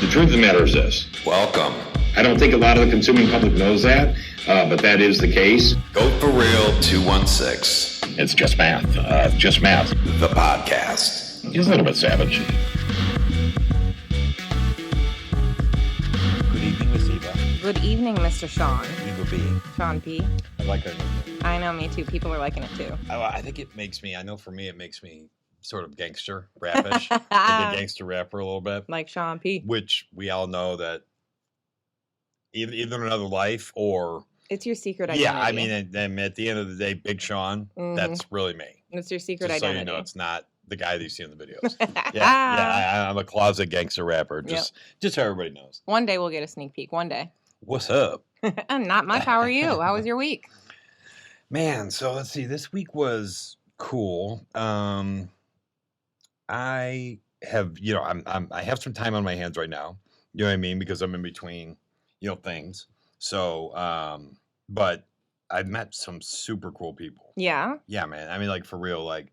The truth of the matter is this. Welcome. I don't think a lot of the consuming public knows that, but that is the case. goatforreal216. It's just math. Just math. The podcast. He's a little bit savage. Good evening, Miss Eva. Good evening, Mr. Sean. Eva B. Sean P. I like her name. I know, me too. People are liking it too. I think it makes me, I know for me, it makes me sort of gangster, rappish. Like a gangster rapper a little bit. Like Sean P. Which we all know that either in another life or... It's your secret identity. Yeah, I mean, and at the end of the day, Big Sean, that's really me. It's your secret just identity. So you know, it's not the guy that you see in the videos. I'm a closet gangster rapper, just so everybody knows. One day we'll get a sneak peek. One day. What's up? Not much. How are you? How was your week? Man, so let's see. This week was cool. I have, I have some time on my hands right now. You know what I mean? Because I'm in between, things. So, but I've met some super cool people. Yeah. Yeah, man. I mean, like for real, like,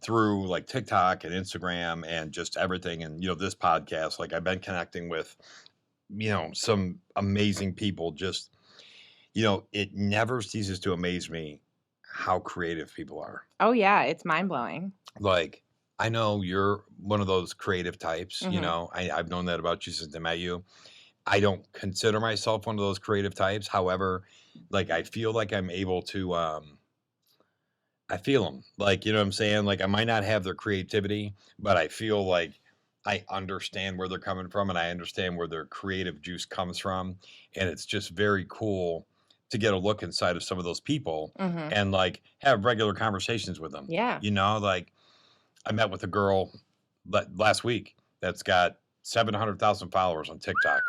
through like TikTok and Instagram and just everything. And, this podcast, like I've been connecting with, some amazing people. Just, it never ceases to amaze me how creative people are. Oh, yeah. It's mind blowing. Like, I know you're one of those creative types, I've known that about you since I met you. I don't consider myself one of those creative types. However, like, I feel like I'm able to, I feel them. Like, you know what I'm saying? Like, I might not have their creativity, but I feel like I understand where they're coming from and I understand where their creative juice comes from. And it's just very cool to get a look inside of some of those people and like have regular conversations with them. Yeah. Like I met with a girl last week that's got 700,000 followers on TikTok.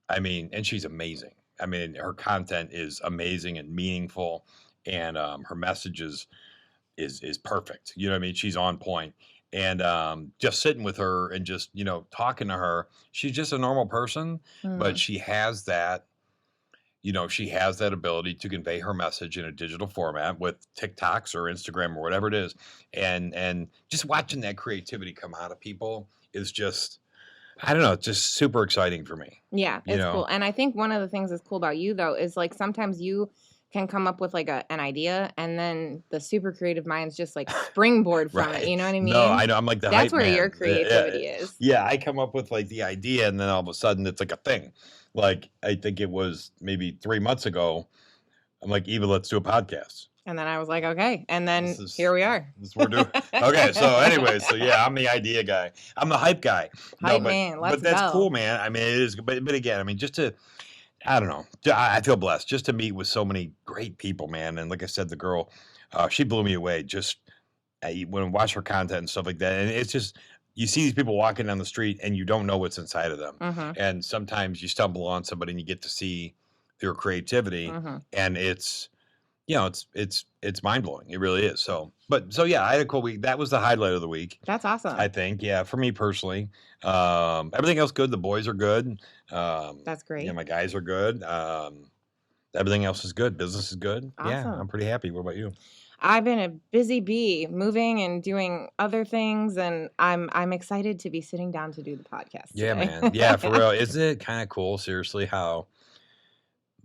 I mean, and she's amazing. I mean, her content is amazing and meaningful, and her message is perfect. You know what I mean? She's on point. And just sitting with her and just, talking to her, she's just a normal person, but she has that, she has that ability to convey her message in a digital format with TikToks or Instagram or whatever it is. And just watching that creativity come out of people is just, I don't know, it's just super exciting for me. Yeah, it's cool. And I think one of the things that's cool about you, though, is like sometimes you can come up with like an idea and then the super creative minds just like springboard from it. You know what I mean? No, I know. I'm like the That's hype where man. your creativity is. Yeah, I come up with like the idea and then all of a sudden it's like a thing. Like, I think it was maybe 3 months ago. I'm like, Eva, let's do a podcast. And then I was like, okay. And then here we are. This is what we're doing. Okay. So anyway, I'm the idea guy. I'm the hype guy. Man, let's go. But that's cool, man. I mean, it is. But again, I mean, I don't know. I feel blessed just to meet with so many great people, man. And like I said, the girl, she blew me away. Just when I watch her content and stuff like that. And it's just, you see these people walking down the street and you don't know what's inside of them. And sometimes you stumble on somebody and you get to see their creativity, and it's, it's mind blowing. It really is. So yeah, I had a cool week. That was the highlight of the week. That's awesome. I think, yeah, for me personally. Everything else good. The boys are good. That's great. Yeah, my guys are good. Everything else is good. Business is good. Awesome. Yeah, I'm pretty happy. What about you? I've been a busy bee, moving and doing other things, and I'm excited to be sitting down to do the podcast today. Yeah, man. Yeah, for real. Isn't it kind of cool, seriously, how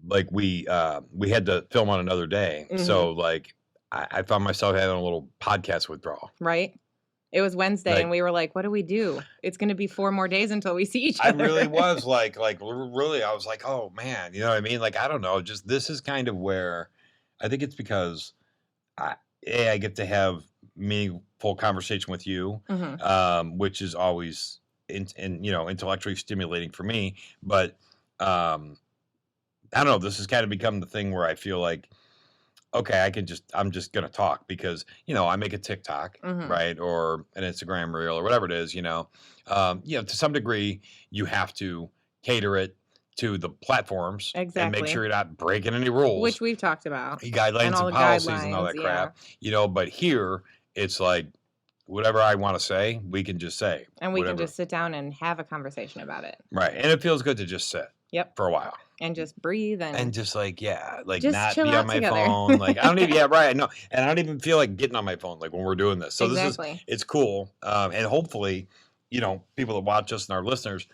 like we had to film on another day. So like I found myself having a little podcast withdrawal. Right. It was Wednesday and we were like, what do we do? It's going to be 4 more days until we see each other. I really was like really, I was like, oh man, you know what I mean? Like, I don't know, just this is kind of where I think it's because I get to have meaningful conversation with you, which is always intellectually stimulating for me. But I don't know, this has kind of become the thing where I feel like, okay, I'm just going to talk because, I make a TikTok, right? Or an Instagram reel or whatever it is, to some degree you have to cater it to the platforms and make sure you're not breaking any rules, which we've talked about, guidelines and policies and all that crap, but here it's like, whatever I want to say, we can just say. And we can just sit down and have a conversation about it. Right. And it feels good to just sit. Yep. For a while. And just breathe and just like, just not chill be out on my together. phone. Like, I don't even, right. I know. And I don't even feel like getting on my phone, like when we're doing this. So exactly. it's cool. And hopefully people that watch us and our listeners,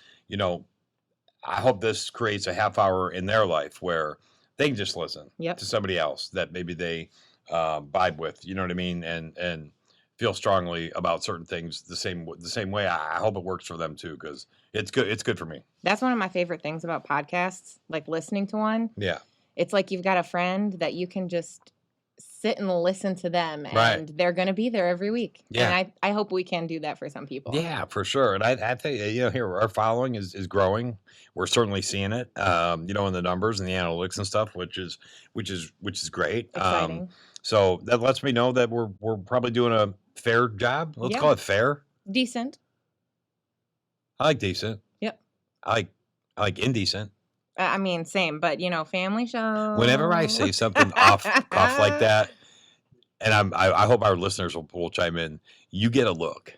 I hope this creates a half hour in their life where they can just listen to somebody else that maybe they vibe with, you know what I mean? And feel strongly about certain things the same way. I hope it works for them too, because it's good. It's good for me. That's one of my favorite things about podcasts, like listening to one. Yeah. It's like you've got a friend that you can just sit and listen to them, and they're going to be there every week. Yeah. And I hope we can do that for some people. Yeah, for sure. And I think, here our following is growing. We're certainly seeing it, in the numbers and the analytics and stuff, which is great. Exciting. So that lets me know that we're probably doing a fair job. Let's call it fair. Decent. I like decent. Yep. I like indecent. I mean, same, but family show. Whenever I say something off cuff like that, and I hope our listeners will chime in, you get a look.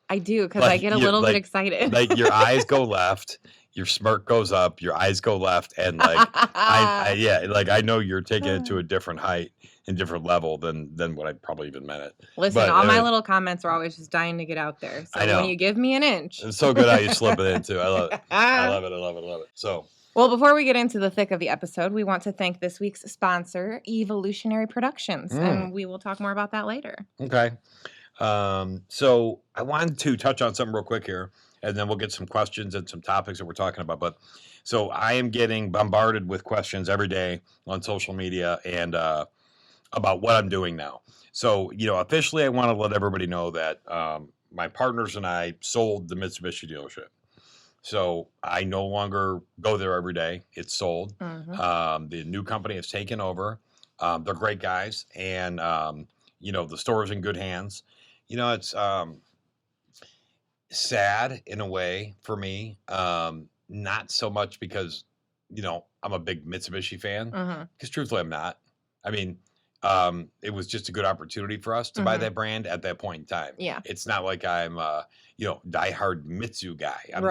I do, because I get a little bit excited. Like your eyes go left, your smirk goes up, your eyes go left, and like I know you're taking it to a different height and different level than what I probably even meant it. Listen, all my little comments are always just dying to get out there. So I know. when you give me an inch. It's so good how you slip it into. I love it. I love it. I love it. I love it. So. Well, before we get into the thick of the episode, we want to thank this week's sponsor, EVAlutionary Productions, and we will talk more about that later. Okay. So I wanted to touch on something real quick here, and then we'll get some questions and some topics that we're talking about. But so I am getting bombarded with questions every day on social media and about what I'm doing now. So, officially, I want to let everybody know that my partners and I sold the Mitsubishi dealership. So I no longer go there every day. It's sold. Mm-hmm. The new company has taken over. They're great guys, and the store's in good hands. It's sad in a way for me. Not so much because I'm a big Mitsubishi fan. Because truthfully, I'm not. I mean, it was just a good opportunity for us to buy that brand at that point in time. Yeah. It's not like I'm diehard Mitsu guy. I'm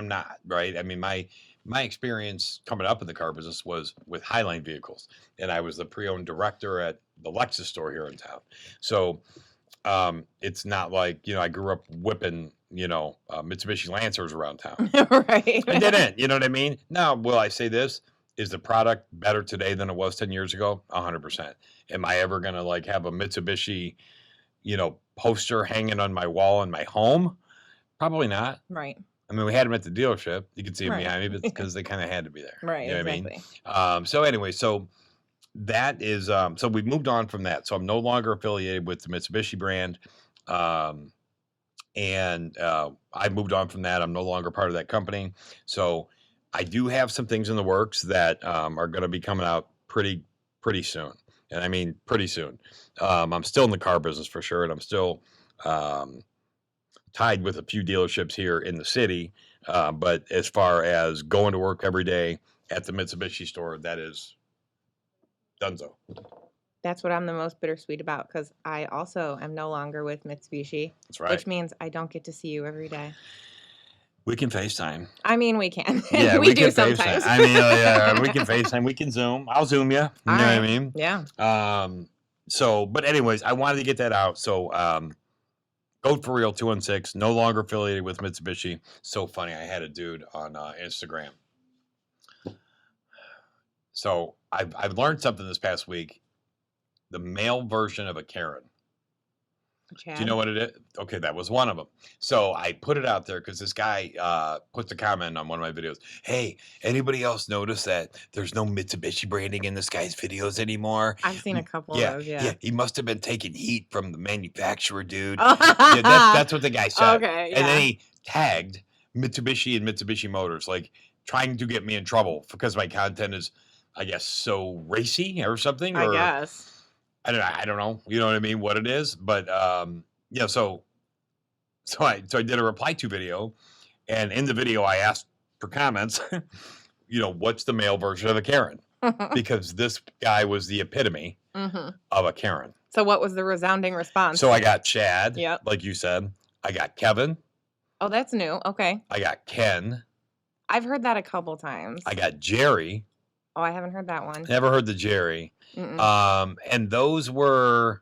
not, right? I mean, my experience coming up in the car business was with Highline vehicles, and I was the pre-owned director at the Lexus store here in town. So it's not like, I grew up whipping, Mitsubishi Lancers around town. Right. I didn't, you know what I mean? Now, will I say this? Is the product better today than it was 10 years ago? 100%. Am I ever going to have a Mitsubishi, poster hanging on my wall in my home? Probably not. Right. I mean, we had them at the dealership. You can see them behind me, but because they kind of had to be there. Right. You know exactly. what I mean? So anyway, so that is, so we moved on from that. So I'm no longer affiliated with the Mitsubishi brand. And I moved on from that. I'm no longer part of that company. So I do have some things in the works that are going to be coming out pretty soon. And I mean, pretty soon. I'm still in the car business for sure. And I'm still tied with a few dealerships here in the city. But as far as going to work every day at the Mitsubishi store, that is donezo. That's what I'm the most bittersweet about, because I also am no longer with Mitsubishi. That's right. Which means I don't get to see you every day. We can FaceTime. I mean, we can. Yeah, we do can sometimes. FaceTime. I mean, yeah, we can FaceTime. We can Zoom. I'll Zoom you. You know what I mean? Yeah. So, but anyways, I wanted to get that out. So, goatforreal216, no longer affiliated with Mitsubishi. So funny. I had a dude on Instagram. So I've learned something this past week. The male version of a Karen. Chad. Do you know what it is? Okay, that was one of them. So I put it out there because this guy puts a comment on one of my videos. Hey, anybody else notice that there's no Mitsubishi branding in this guy's videos anymore? I've seen a couple of those, Yeah, he must have been taking heat from the manufacturer, dude. Yeah, that's what the guy said. Okay, yeah. And then he tagged Mitsubishi and Mitsubishi Motors, like trying to get me in trouble because my content is, I guess, so racy or something. I guess. I don't know. You know what I mean? What it is, but so I did a reply to video, and in the video I asked for comments. What's the male version of a Karen? Because this guy was the epitome of a Karen. So what was the resounding response? So I got Chad, Yep. like you said. I got Kevin. Oh, that's new. Okay. I got Ken. I've heard that a couple times. I got Jerry. Oh, I haven't heard that one. Never heard the Jerry. And those were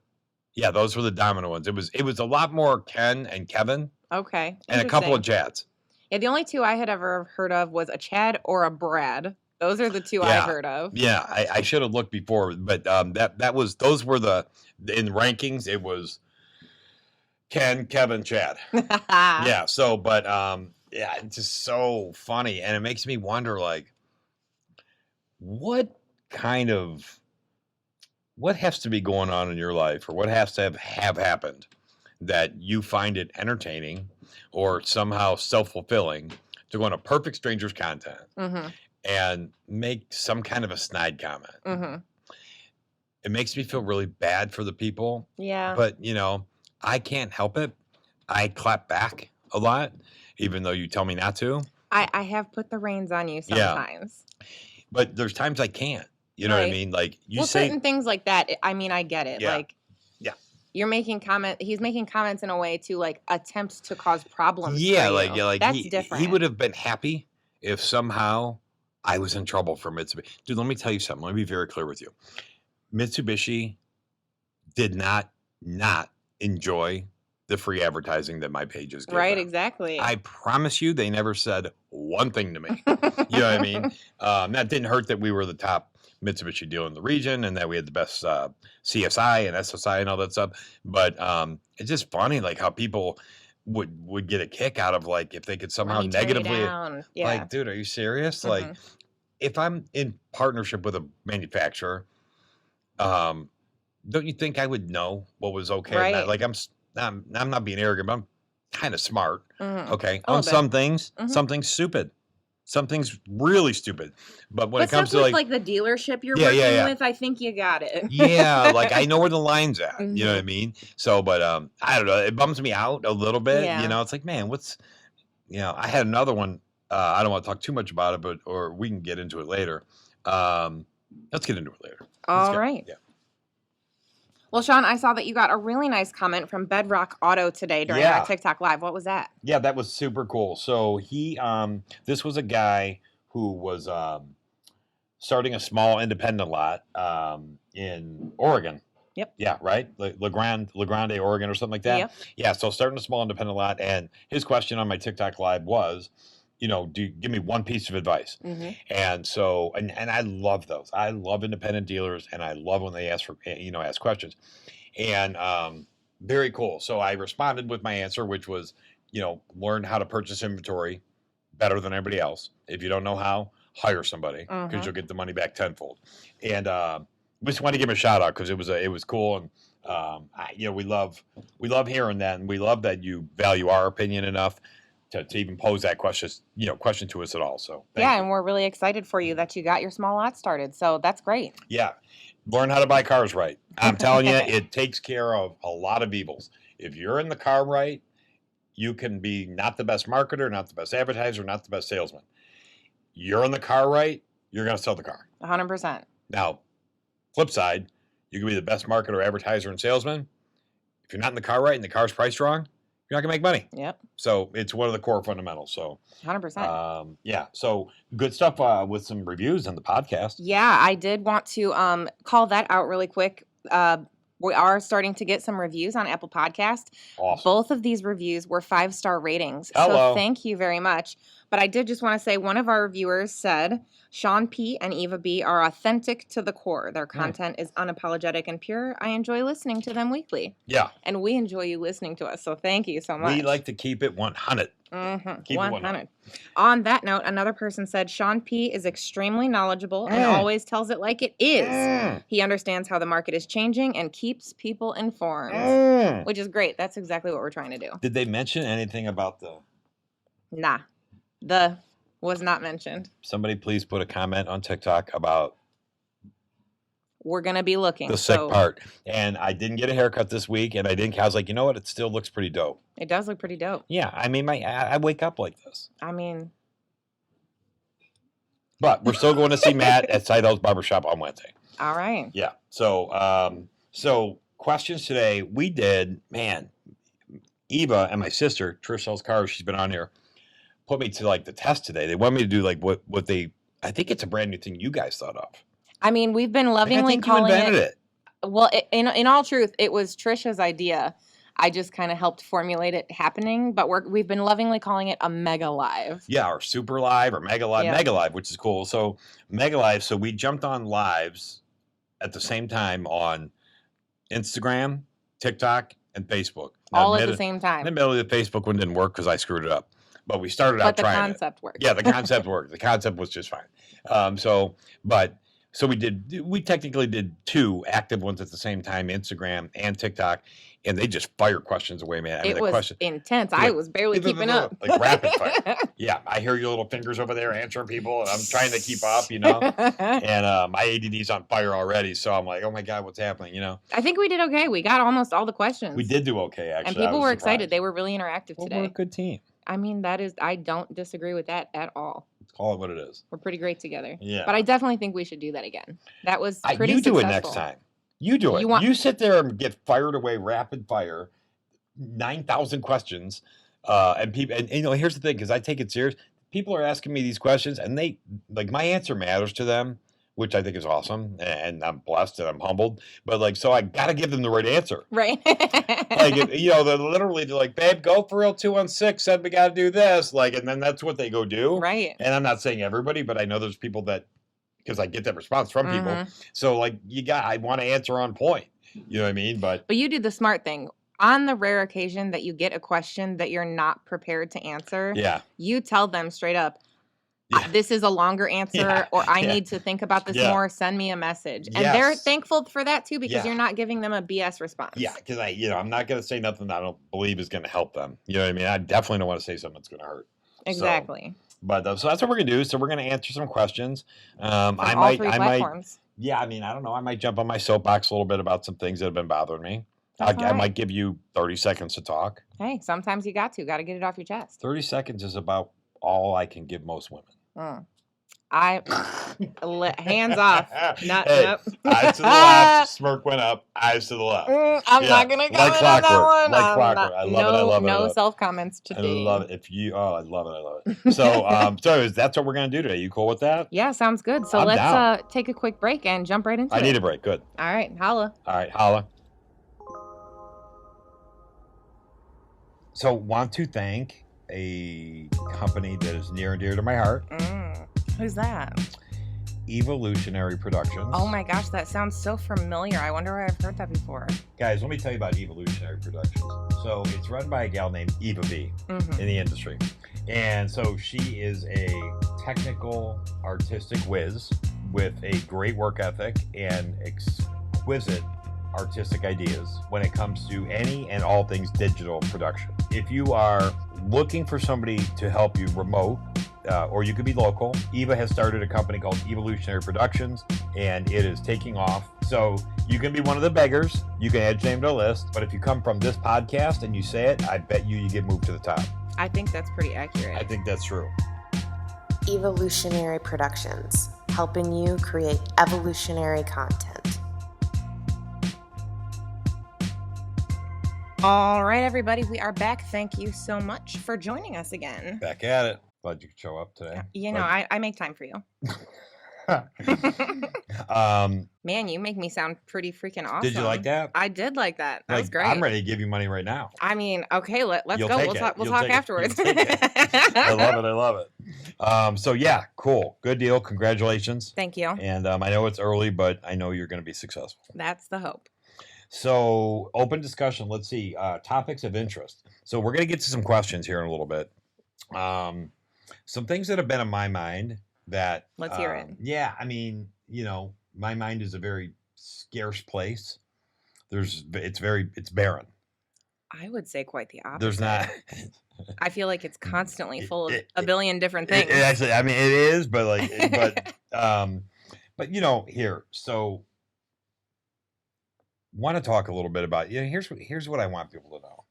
the dominant ones. It was a lot more Ken and Kevin Okay. and a couple of Interesting. Chads. Yeah, the only two I had ever heard of was a Chad or a Brad. Those are the two I've heard of. Yeah, I should have looked before, but those were in rankings. It was Ken, Kevin, Chad. Yeah. So, but yeah, it's just so funny, and it makes me wonder, like, what has to be going on in your life, or what has to have happened that you find it entertaining or somehow self-fulfilling to go on a perfect stranger's content and make some kind of a snide comment. It makes me feel really bad for the people. Yeah. But, I can't help it. I clap back a lot, even though you tell me not to. I have put the reins on you sometimes. Yeah. But there's times I can't. You know what I mean? Like, you say certain things like that. I mean, I get it. Yeah. Like, you're making he's making comments in a way to like attempt to cause problems. Yeah, for like, you. like That's different. he would have been happy if somehow I was in trouble for Mitsubishi. Dude, let me tell you something. Let me be very clear with you. Mitsubishi did not enjoy the free advertising that my pages gave Right, them. exactly. I promise you, they never said one thing to me. You know what I mean? That didn't hurt that we were the top Mitsubishi deal in the region and that we had the best CSI and SSI and all that stuff. But it's just funny, like, how people would get a kick out of, like, if they could somehow negatively, like, dude, are you serious? Like, if I'm in partnership with a manufacturer, don't you think I would know what was okay? Right. Not, like, I'm not being arrogant, but I'm kind of smart. Okay. A On little some things, something's stupid. Something's really stupid. But when it comes to like the dealership you're working with, I think you got it. Yeah, like, I know where the line's at. You know what I mean? So, but I don't know. It bums me out a little bit. Yeah. It's like, man, I had another one. I don't want to talk too much about it, or we can get into it later. Let's get into it later. All right. Yeah. Well, Sean, I saw that you got a really nice comment from Bedrock Auto today during our TikTok live. What was that? Yeah, that was super cool. So this was a guy who was starting a small independent lot in Oregon. Yep. Yeah, right? La Grande, Oregon, or something like that. Yep. Yeah, so starting a small independent lot, and his question on my TikTok live was, give me one piece of advice. And so, and I love those. I love independent dealers, and I love when they ask questions. And very cool. So I responded with my answer, which was, learn how to purchase inventory better than everybody else. If you don't know how, hire somebody, because you'll get the money back tenfold. And we just wanted to give him a shout out because it was cool. And we love hearing that, and we love that you value our opinion enough to even pose that question to us at all. So thank you. And we're really excited for you that you got your small lot started. So that's great. Yeah. Learn how to buy cars right. I'm telling you, it takes care of a lot of evils. If you're in the car right, you can be not the best marketer, not the best advertiser, not the best salesman. You're in the car right, you're going to sell the car. 100%. Now, flip side, you can be the best marketer, advertiser, and salesman. If you're not in the car right and the car's priced wrong, you're not going to make money. Yep. So it's one of the core fundamentals. So 100%. Yeah. So good stuff with some reviews on the podcast. Yeah, I did want to call that out really quick. We are starting to get some reviews on Apple Podcast. Awesome. Both of these reviews were 5-star ratings. Hello. So thank you very much. But I did just want to say one of our reviewers said, Sean P. and Eva B. are authentic to the core. Their content is unapologetic and pure. I enjoy listening to them weekly. Yeah. And we enjoy you listening to us. So thank you so much. We like to keep it 100. Keep 100. On that note, another person said, Sean P. is extremely knowledgeable and always tells it like it is. He understands how the market is changing and keeps people informed, which is great. That's exactly what we're trying to do. Did they mention anything about the... Nah. The was not mentioned. Somebody please put a comment on TikTok about... We're going to be looking. The sick part. And I didn't get a haircut this week, and I was like, you know what? It still looks pretty dope. It does look pretty dope. Yeah. I mean, I wake up like this. I mean... But we're still going to see Matt at Seidel's Barbershop on Wednesday. All right. Yeah. So questions today. We did, man, Eva and my sister, Trish sells cars, she's been on here, put me to like the test today. They want me to do like what I think it's a brand new thing you guys thought of. I mean, we've been lovingly I think calling you invented it. Well, in all truth, it was Trisha's idea. I just kind of helped formulate it happening, but we've been lovingly calling it a mega live. Yeah, or super live or mega live, Yeah. mega live, which is cool. So mega live. So we jumped on lives at the same time on Instagram, TikTok, and Facebook. Now, All at the same time. Admittedly, the Facebook one didn't work because I screwed it up. But we started out trying it. But the concept worked. Yeah, the concept worked. The concept was just fine. So we technically did 2 active ones at the same time, Instagram and TikTok, and they just fired questions away, man. I mean, it was intense. I was barely keeping up. Like rapid fire. Yeah, I hear your little fingers over there answering people, and I'm trying to keep up, you know. And my ADD's on fire already, so I'm like, oh my God, what's happening, you know? I think we did okay. We got almost all the questions. We did do okay, actually. And people were excited. They were really interactive today. We're a good team. I mean, I don't disagree with that at all. Let's call it what it is. We're pretty great together. Yeah. But I definitely think we should do that again. That was pretty You do successful. it next time. You do it. You sit there and get fired away rapid fire, 9,000 questions, and people. And you know, here's the thing, because I take it serious. People are asking me these questions, and they like my answer matters to them, which I think is awesome, and I'm blessed and I'm humbled. But so I gotta give them the right answer, right? They're literally like, "Babe, goatforreal216 said we gotta do this," and then that's what they go do, right? And I'm not saying everybody, but I know there's people that, because I get that response from people. So I want to answer on point. You know what I mean? But you do the smart thing. On the rare occasion that you get a question that you're not prepared to answer, you tell them straight up, this is a longer answer, or I need to think about this more. Send me a message. And they're thankful for that too, because you're not giving them a BS response. Yeah, because I'm not going to say nothing that I don't believe is going to help them. You know what I mean? I definitely don't want to say something that's going to hurt. Exactly. So that's what we're going to do. So we're going to answer some questions. I might. Yeah, I mean, I don't know. I might jump on my soapbox a little bit about some things that have been bothering me. I might give you 30 seconds to talk. Hey, sometimes you got to get it off your chest. 30 seconds is about all I can give most women. Hands off. Nope. Eyes to the left. Smirk went up. Eyes to the left. I'm not gonna comment on that one. Like clockwork. I love it. No self comments today. I love it. I love it. So, that's what we're gonna do today. You cool with that? Yeah, sounds good. So let's take a quick break and jump right into it. I need a break. Good. All right, holla. So, want to thank a company that is near and dear to my heart. Who's that? EVAlutionary Productions. Oh my gosh, that sounds so familiar. I wonder where I've heard that before. Guys, let me tell you about EVAlutionary Productions. So it's run by a gal named Eva B in the industry. And so she is a technical, artistic whiz with a great work ethic and exquisite artistic ideas when it comes to any and all things digital production. If you are looking for somebody to help you remote, or you could be local, Eva has started a company called EVAlutionary Productions, and it is taking off. So you can be one of the beggars. You can add your name to the list. But if you come from this podcast and you say it, I bet you get moved to the top. I think that's pretty accurate. I think that's true. EVAlutionary Productions, helping you create evolutionary content. All right, everybody, we are back. Thank you so much for joining us again. Back at it. Glad you could show up today. I make time for you. Man, you make me sound pretty freaking awesome. Did you like that? I did like that. That was great. I'm ready to give you money right now. I mean, okay, let's go. We'll talk afterwards. I love it. So yeah, cool. Good deal. Congratulations. Thank you. And I know it's early, but I know you're going to be successful. That's the hope. So open discussion. Let's see. Topics of interest. So we're going to get to some questions here in a little bit. Some things that have been on my mind that let's hear it. Yeah, I mean, my mind is a very scarce place. It's barren. I would say quite the opposite. There's not. I feel like it's constantly full of a billion different things. Actually, I mean, it is, but here. So, want to talk a little bit about here's what I want people to know.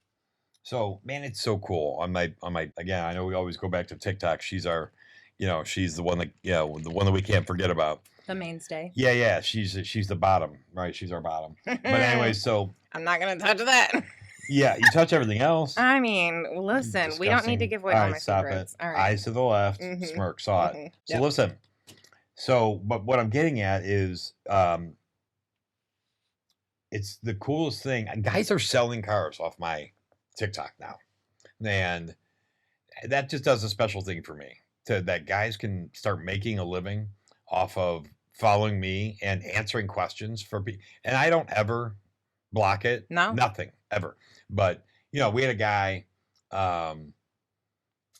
So, man, it's so cool. On my again, I know we always go back to TikTok. She's our, she's the one that the one that we can't forget about. The mainstay. Yeah. She's the bottom, right? She's our bottom. But anyway, so I'm not gonna touch that. Yeah, you touch everything else. I mean, listen, disgusting. We don't need to give away all my secrets. All right. Eyes to the left, smirk, saw it. So listen. So, but what I'm getting at is, it's the coolest thing. Guys are selling cars off my TikTok now, and that just does a special thing for me. That guys can start making a living off of following me and answering questions for people. And I don't ever block it. No, nothing ever. But we had a guy.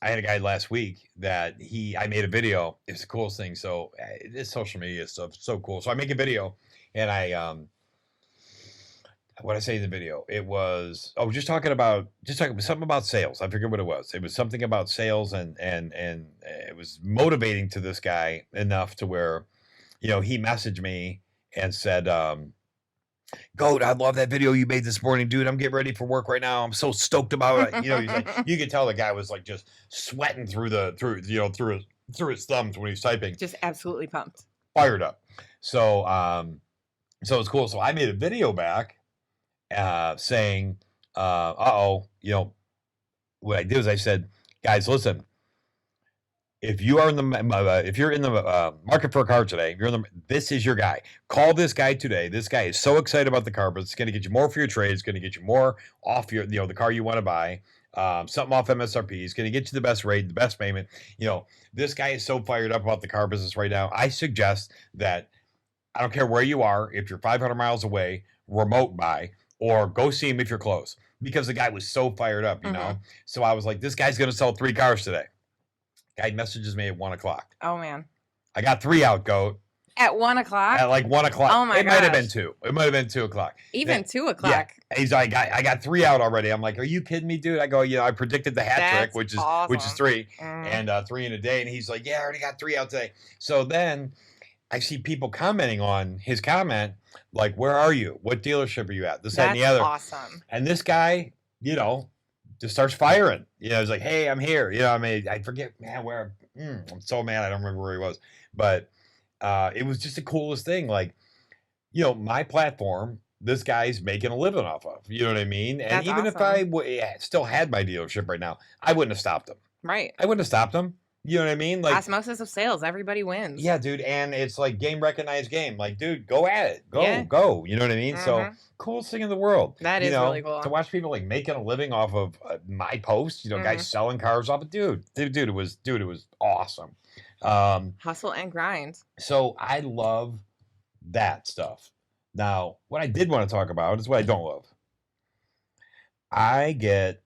I had a guy last week that I made a video. It's the coolest thing. So this social media stuff so cool. So I make a video, and what I say in the video, it was just talking about something about sales. I forget what it was. It was something about sales, and it was motivating to this guy enough to where, he messaged me and said, Goat, I love that video you made this morning, dude. I'm getting ready for work right now. I'm so stoked about it. He's like, you could tell the guy was like just sweating through his thumbs when he's typing. Just absolutely pumped. Fired up. So it's cool. So I made a video back saying, what I did was I said, guys, listen, if you're in the market for a car today, this is your guy. Call this guy today. This guy is so excited about the car, but it's going to get you more for your trade. It's going to get you more off your, the car you want to buy, something off MSRP. It's going to get you the best rate, the best payment. This guy is so fired up about the car business right now. I suggest that I don't care where you are, if you're 500 miles away, remote buy, or go see him if you're close, because the guy was so fired up, you know? So I was like, this guy's going to sell 3 cars today. Guy messages me at 1:00. Oh man. I got 3 out, Goat. At 1:00? At like 1:00. Oh my It gosh. might have been 2. It might have been 2:00. Even 2:00. Yeah. He's like, I got 3 out already. I'm like, are you kidding me, dude? I go, I predicted the hat trick, which is awesome. which is 3, and 3 in a day. And he's like, yeah, I already got 3 out today. So then I see people commenting on his comment, like, where are you? What dealership are you at? This, that, and the other. Awesome. And this guy, just starts firing. He's like, hey, I'm here. I forget, man, where. I'm so mad I don't remember where he was. But it was just the coolest thing. Like, my platform, this guy's making a living off of. You know what I mean? And That's even if I still had my dealership right now, I wouldn't have stopped him. Right. I wouldn't have stopped him. You know what I mean? Like, osmosis of sales. Everybody wins. Yeah, dude. And it's like game recognized game. Like, dude, go at it. Go. You know what I mean? So coolest thing in the world. That is really cool. To watch people like making a living off of my posts, guys selling cars off of dude, it was awesome. Hustle and grind. So I love that stuff. Now, what I did want to talk about is what I don't love. I get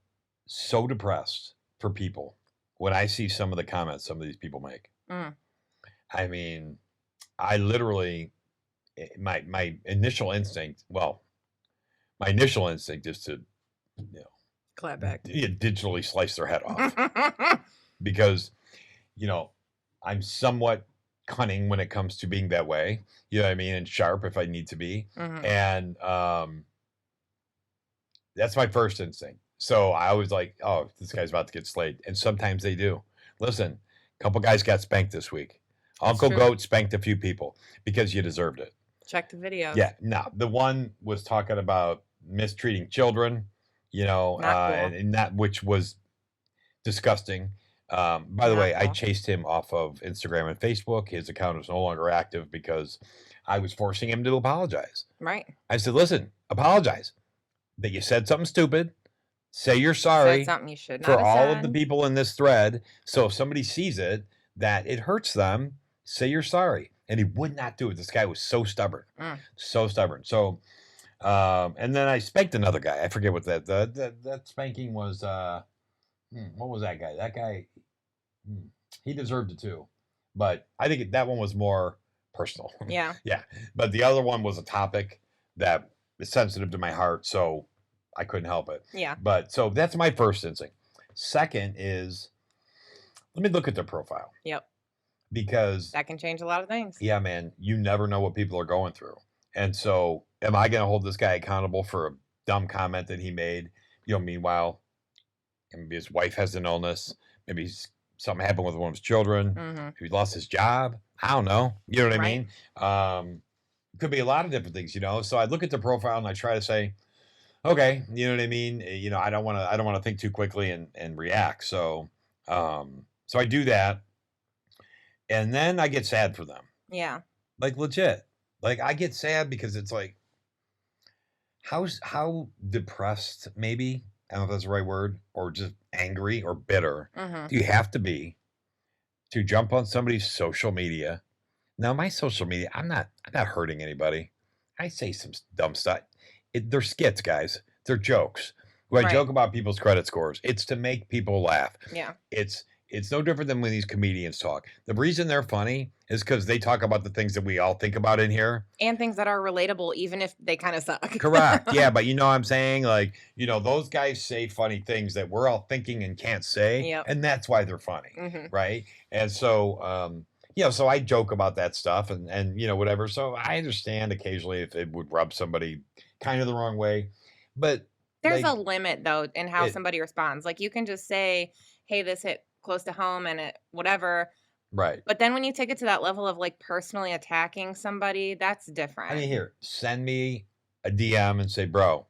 so depressed for people when I see some of the comments some of these people make. I mean, I literally, my initial instinct is to, clap back. Digitally slice their head off. Because, I'm somewhat cunning when it comes to being that way. You know what I mean? And sharp if I need to be. And that's my first instinct. So I was like, oh, this guy's about to get slayed. And sometimes they do. Listen, a couple guys got spanked this week. Uncle Goat spanked a few people because you deserved it. Check the videos. Yeah. No, the one was talking about mistreating children, Not cool. and that, which was disgusting. By the way, I chased him off of Instagram and Facebook. His account is no longer active because I was forcing him to apologize. Right. I said, listen, apologize that you said something stupid. Say you're sorry said something you should not for have all said. of the people in this thread. So if somebody sees it, that it hurts them, say you're sorry. And he would not do it. This guy was so stubborn. So stubborn. So, and then I spanked another guy. I forget what that spanking was. What was that guy? That guy, he deserved it too. But I think that one was more personal. Yeah. Yeah. But the other one was a topic that is sensitive to my heart. So I couldn't help it. Yeah. But so that's my first instinct. Second is, let me look at their profile. Yep. Because that can change a lot of things. Yeah, man. You never know what people are going through. And so am I going to hold this guy accountable for a dumb comment that he made? Meanwhile, maybe his wife has an illness. Maybe something happened with one of his children. He lost his job. I don't know. You know what I mean? Could be a lot of different things, So I look at the profile and I try to say, okay, you know what I mean? I don't want to think too quickly and react. So, so I do that. And then I get sad for them. Yeah. Like legit. Like I get sad because it's like, how depressed, maybe, I don't know if that's the right word, or just angry or bitter do you have to be to jump on somebody's social media? Now, my social media, I'm not hurting anybody. I say some dumb stuff. They're skits, guys. They're jokes. When I joke about people's credit scores, it's to make people laugh. Yeah. It's no different than when these comedians talk. The reason they're funny is because they talk about the things that we all think about in here. And things that are relatable, even if they kind of suck. Correct. Yeah, but you know what I'm saying? Like, those guys say funny things that we're all thinking and can't say. Yep. And that's why they're funny. Right? And so, so I joke about that stuff and whatever. So I understand occasionally if it would rub somebody kind of the wrong way. But there's a limit, though, in how somebody responds. Like, you can just say, hey, this hit close to home and it whatever. Right. But then when you take it to that level of like personally attacking somebody, that's different. I mean, here, send me a DM and say, bro,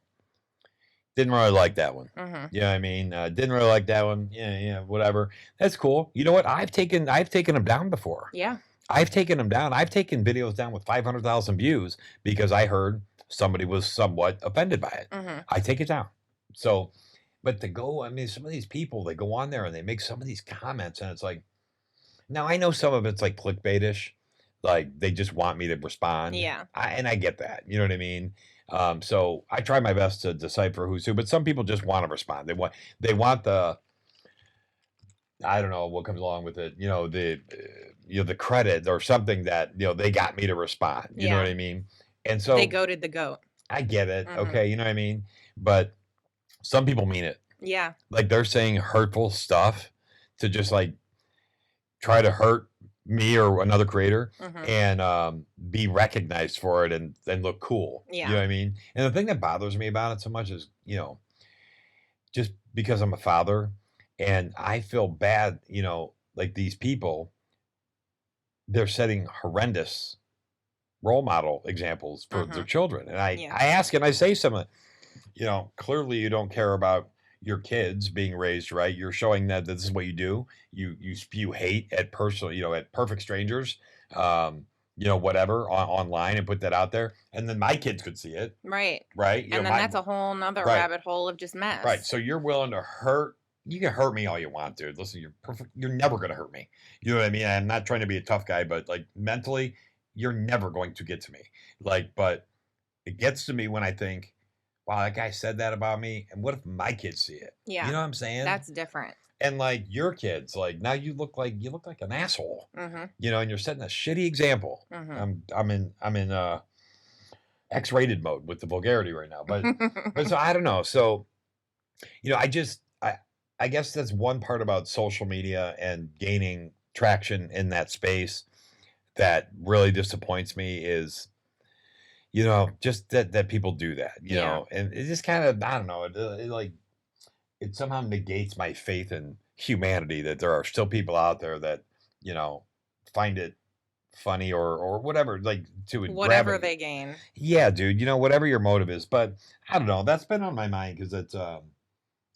didn't really like that one. You know what I mean? Didn't really like that one. Yeah, whatever. That's cool. You know what? I've taken them down before. Yeah. I've taken them down. I've taken videos down with 500,000 views because I heard somebody was somewhat offended by it. I take it down. So, but some of these people, they go on there and they make some of these comments and it's like, now I know some of it's like clickbaitish, like they just want me to respond. Yeah. And I get that. You know what I mean? So I try my best to decipher who's who, but some people just want to respond. They want the, I don't know what comes along with it, the credit or something that, they got me to respond. You know what I mean? And so they goated the goat. I get it. Okay. You know what I mean? But some people mean it. Yeah. Like they're saying hurtful stuff to just like try to hurt me or another creator and be recognized for it and look cool. Yeah. You know what I mean? And the thing that bothers me about it so much is, just because I'm a father and I feel bad, like these people, they're setting horrendous role model examples for their children. And I ask and I say something, clearly you don't care about your kids being raised right. You're showing that this is what you do. You spew hate at at perfect strangers, whatever online and put that out there. And then my kids could see it. Right. Right. And then that's a whole nother rabbit hole of just mess. Right. So you're willing to hurt. You can hurt me all you want, dude. Listen, you're perfect. You're never going to hurt me. You know what I mean? I'm not trying to be a tough guy, but like mentally, you're never going to get to me. But it gets to me when I think, wow, that guy said that about me. And what if my kids see it? Yeah. You know what I'm saying? That's different. And like your kids, like now you look like an asshole, and you're setting a shitty example. I'm in X-rated mode with the vulgarity right now, but so I don't know. So, I guess that's one part about social media and gaining traction in that space that really disappoints me is, just that people do that, know, and it just kind of, I don't know, it somehow negates my faith in humanity that there are still people out there that, find it funny or whatever, like to whatever they gain. Yeah, dude, whatever your motive is. But I don't know. That's been on my mind because it's,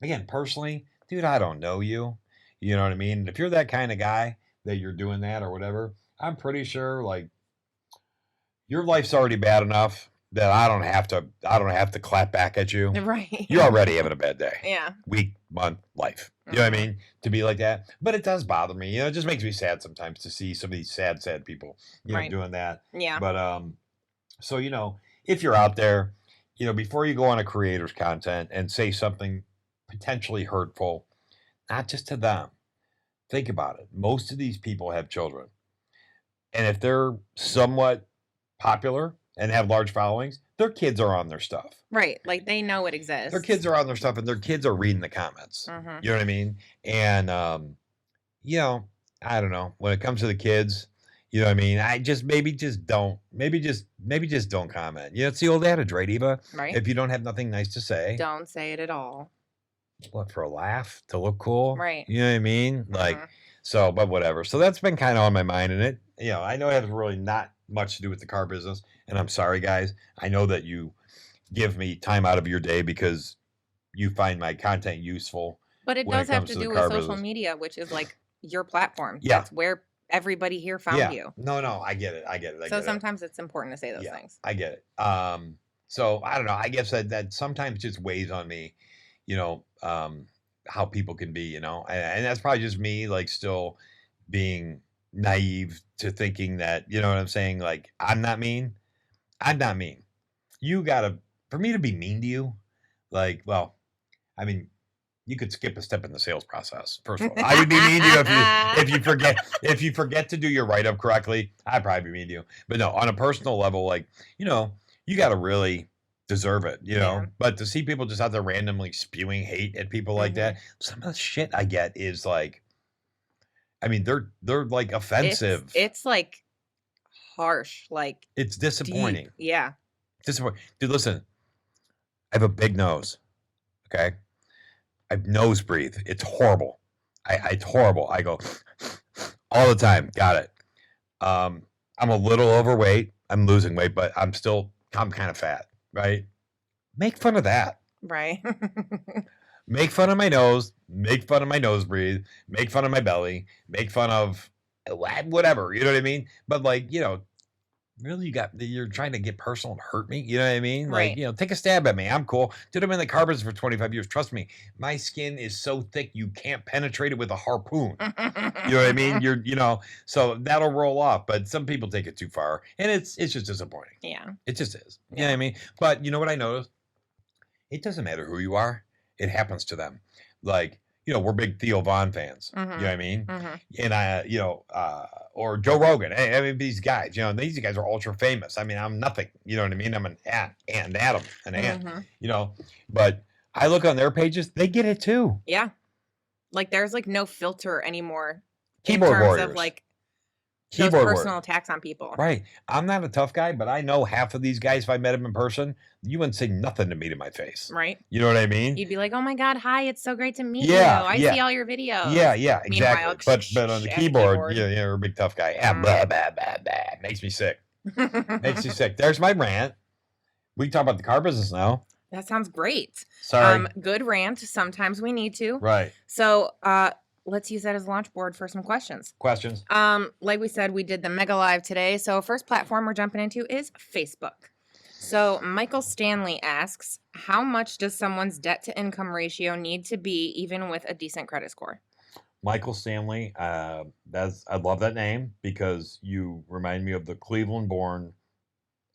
again, personally, dude, I don't know you. You know what I mean? And if you're that kind of guy that you're doing that or whatever, I'm pretty sure like your life's already bad enough that I don't have to clap back at you. Right. You're already having a bad day. Yeah. Week, month, life. You know what I mean? To be like that. But it does bother me. It just makes me sad sometimes to see some of these sad people, doing that. Yeah. But so if you're out there, before you go on a creator's content and say something potentially hurtful, not just to them. Think about it. Most of these people have children. And if they're somewhat popular and have large followings, their kids are on their stuff. Right. Like they know it exists. Their kids are on their stuff and their kids are reading the comments. You know what I mean? And, I don't know. When it comes to the kids, you know what I mean? Maybe just don't comment. It's the old adage, right, Eva? Right. If you don't have nothing nice to say. Don't say it at all. What, for a laugh? To look cool? Right. You know what I mean? So, but whatever. So that's been kind of on my mind. And it, I know it has really not much to do with the car business. And I'm sorry, guys. I know that you give me time out of your day because you find my content useful. But it does have to do with social media, which is like your platform. Yeah. That's where everybody here found you. No, I get it. So sometimes it's important to say those things. I get it. So I don't know. I guess that sometimes just weighs on me, you know, how people can be, you know, and that's probably just me, like still being naive to thinking that, you know what I'm saying? Like, I'm not mean. I'm not mean. You gotta, for me to be mean to you, like, well, I mean, you could skip a step in the sales process. First of all, I would be mean to you if you forget to do your write up correctly. I'd probably be mean to you. But no, on a personal level, like, you know, you got to really deserve it, you know. Yeah. But to see people just out there randomly spewing hate at people like that, some of the shit I get is like, I mean, they're like offensive. It's like harsh, like It's disappointing. deep. Yeah. Disappointing, dude. Listen, I have a big nose. Okay. I nose breathe. It's horrible. It's horrible. I go all the time. Got it. I'm a little overweight. I'm losing weight, but I'm kind of fat, right? Make fun of that. Right. Make fun of my nose. Make fun of my nose breathe. Make fun of my belly. Make fun of whatever. You know what I mean? But like, you know, really you're trying to get personal and hurt me. You know what I mean? Right. Like, you know, take a stab at me. I'm cool. Dude, I'm in the car business for 25 years. Trust me, my skin is so thick you can't penetrate it with a harpoon. You know what I mean? You know, so that'll roll off. But some people take it too far, and it's just disappointing. Yeah. It just is. You know what I mean? But you know what I noticed? It doesn't matter who you are. It happens to them. Like, you know, we're big Theo Von fans. You know what I mean? And you know, or Joe Rogan. I mean, these guys, you know, these guys are ultra famous. I mean, I'm nothing. You know what I mean? I'm an ant, Adam, an ant. You know, but I look on their pages, they get it too. Yeah. Like there's like no filter anymore. Keyboard in terms warriors. of like Keyboard those warriors. personal attacks on people. Right. I'm not a tough guy, but I know half of these guys, if I met them in person, you wouldn't say nothing to me to my face. Right. You know what I mean? You'd be like, oh my God, hi, it's so great to meet you. Yeah, I yeah. see all your videos. Yeah, exactly. Meanwhile, But on the keyboard, you're a big tough guy. Yeah, blah, blah, blah, blah. Makes me sick. Makes me sick. There's my rant. We can talk about the car business now. That sounds great. Sorry. Good rant. Sometimes we need to. Right. So let's use that as a launch board for some questions. Questions? Like we said, we did the Mega Live today. So first platform we're jumping into is Facebook. So Michael Stanley asks, how much does someone's debt to income ratio need to be even with a decent credit score? Michael Stanley, I love that name because you remind me of the Cleveland-born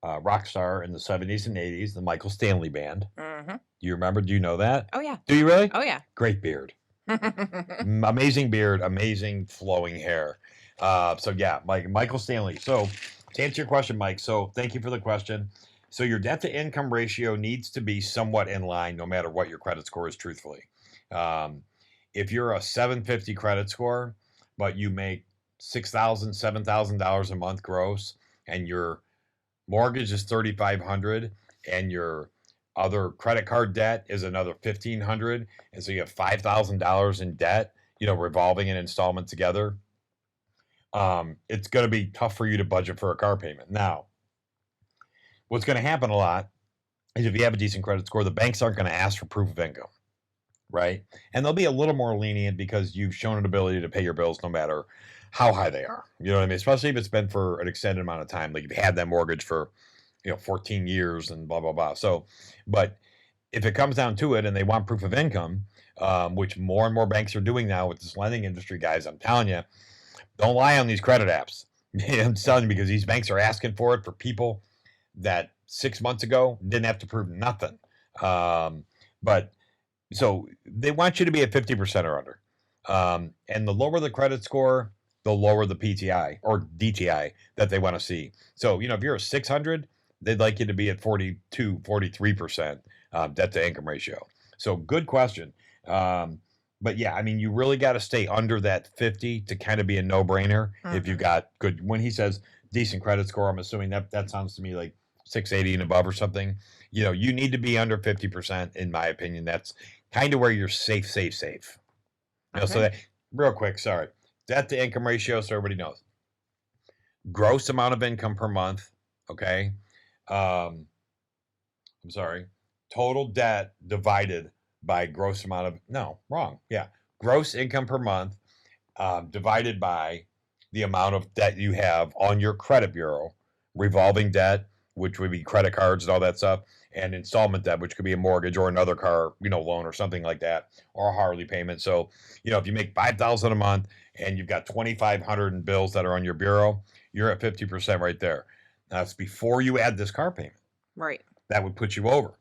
rock star in the 70s and 80s, the Michael Stanley Band. Do you remember? Do you know that? Oh, yeah. Do you really? Oh, yeah. Great beard. Amazing beard, amazing flowing hair. So yeah, Michael Stanley. So to answer your question, Mike, so thank you for the question. So your debt to income ratio needs to be somewhat in line no matter what your credit score is, truthfully. If you're a 750 credit score, but you make $6,000, $7,000 a month gross, and your mortgage is $3,500, and your other credit card debt is another $1,500, and so you have $5,000 in debt, you know, revolving and installment together, it's going to be tough for you to budget for a car payment. Now, what's going to happen a lot is if you have a decent credit score, the banks aren't going to ask for proof of income, right? And they'll be a little more lenient because you've shown an ability to pay your bills no matter how high they are. You know what I mean? Especially if it's been for an extended amount of time, like you've had that mortgage for, 14 years and blah, blah, blah. So, but if it comes down to it and they want proof of income, which more and more banks are doing now with this lending industry, guys, I'm telling you, don't lie on these credit apps. I'm telling you, because these banks are asking for it for people that 6 months ago didn't have to prove nothing. But so they want you to be at 50% or under. And the lower the credit score, the lower the PTI or DTI that they want to see. So, if you're a 600, they'd like you to be at 42, 43% debt to income ratio. So good question. But yeah, I mean, you really got to stay under that 50 to kind of be a no-brainer if you got good. When he says decent credit score, I'm assuming that sounds to me like 680 and above or something. You need to be under 50%, in my opinion. That's kind of where you're safe. So that, real quick, sorry. Debt to income ratio, so everybody knows. Gross amount of income per month, okay? I'm sorry. Total debt divided by gross amount of, no, wrong. Yeah. Gross income per month divided by the amount of debt you have on your credit bureau, revolving debt, which would be credit cards and all that stuff, and installment debt, which could be a mortgage or another car, loan or something like that, or a hourly payment. So, if you make $5,000 a month and you've got 2,500 in bills that are on your bureau, you're at 50% right there. Now, it's before you add this car payment. Right. That would put you over.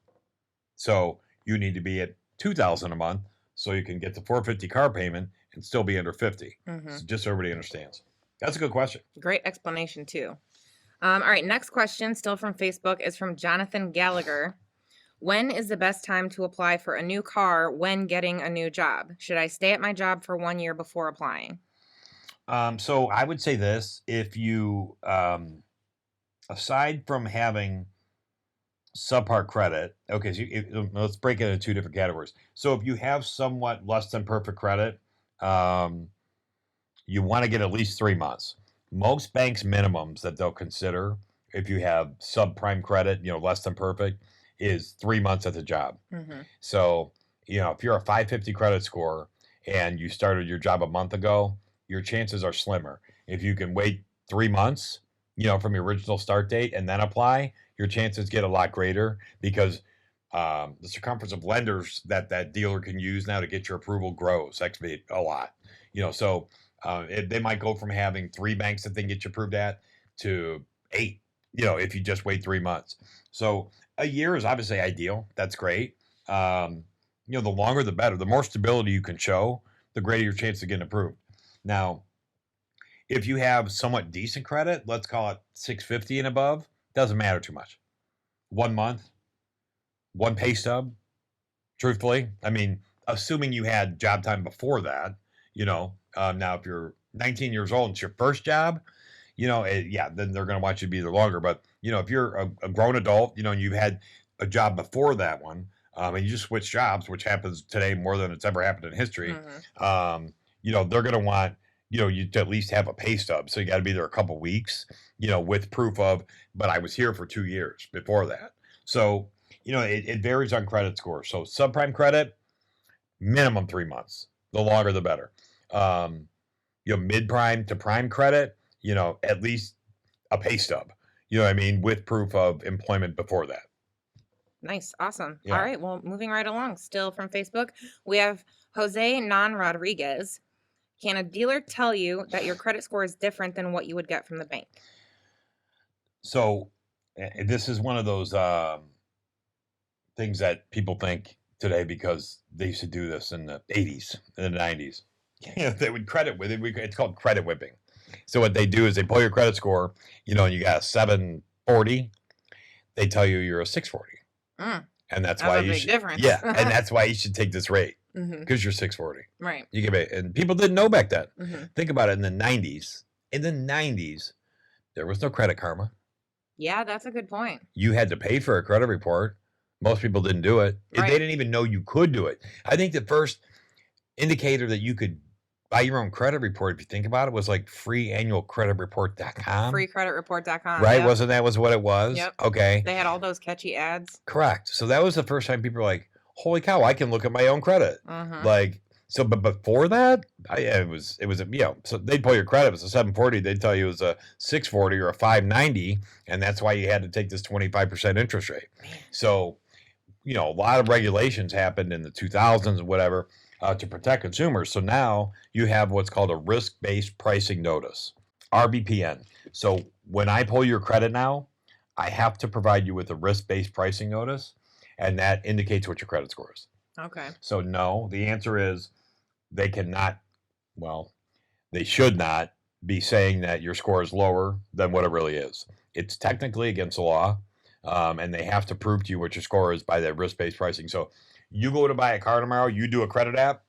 So you need to be at $2,000 a month so you can get the $450 car payment and still be under 50. So just so everybody understands. That's a good question. Great explanation too. All right, next question, still from Facebook, is from Jonathan Gallagher. When is the best time to apply for a new car when getting a new job? Should I stay at my job for 1 year before applying? So I would say this: if you, aside from having subpar credit, okay, so let's break it into two different categories. So if you have somewhat less than perfect credit, you want to get at least 3 months. Most banks' minimums that they'll consider if you have subprime credit, less than perfect, is 3 months at the job. So, if you're a 550 credit score and you started your job a month ago, your chances are slimmer. If you can wait 3 months, from your original start date and then apply, your chances get a lot greater because the circumference of lenders that dealer can use now to get your approval grows exponentially a lot. So they might go from having 3 banks that they can get you approved at to 8, if you just wait 3 months. So a year is obviously ideal. That's great. The longer the better. The more stability you can show, the greater your chance of getting approved. Now, if you have somewhat decent credit, let's call it 650 and above, doesn't matter too much. 1 month, 1 pay stub, truthfully. I mean, assuming you had job time before that, now if you're 19 years old and it's your first job, then they're going to want you to be there longer. But, if you're a grown adult, and you've had a job before that one, and you just switch jobs, which happens today more than it's ever happened in history, they're going to want, you to at least have a pay stub. So you got to be there a couple weeks, with proof of, but I was here for 2 years before that. So, it varies on credit score. So subprime credit, minimum 3 months. The longer, the better. Mid-prime to prime credit, at least a pay stub, with proof of employment before that. Nice. Awesome. Yeah. All right. Well, moving right along, still from Facebook, we have Jose Non Rodriguez. Can a dealer tell you that your credit score is different than what you would get from the bank? So this is one of those things that people think today because they used to do this in the 80s and the 90s. They would credit with it. It's called credit whipping. So what they do is they pull your credit score, and you got a 740. They tell you you're a 640. And that's why you should. Difference. Yeah, and that's why you should take this rate because you're 640. Right. You get it, and people didn't know back then. Think about it. In the 90s, there was no Credit Karma. Yeah, that's a good point. You had to pay for a credit report. Most people didn't do it. Right. They didn't even know you could do it. I think the first indicator that you could buy your own credit report, if you think about it, was like freeannualcreditreport.com. Freecreditreport.com. Right? Yep. Wasn't that what it was? Yep. Okay. They had all those catchy ads. Correct. So that was the first time people were like, holy cow, I can look at my own credit. But before that, so they'd pull your credit. It was a 740. They'd tell you it was a 640 or a 590. And that's why you had to take this 25% interest rate. So, a lot of regulations happened in the 2000s and whatever to protect consumers. So now you have what's called a risk-based pricing notice, RBPN. So when I pull your credit now, I have to provide you with a risk-based pricing notice, and that indicates what your credit score is. Okay. So no, the answer is they should not be saying that your score is lower than what it really is. It's technically against the law, and they have to prove to you what your score is by that risk-based pricing. So you go to buy a car tomorrow, you do a credit app,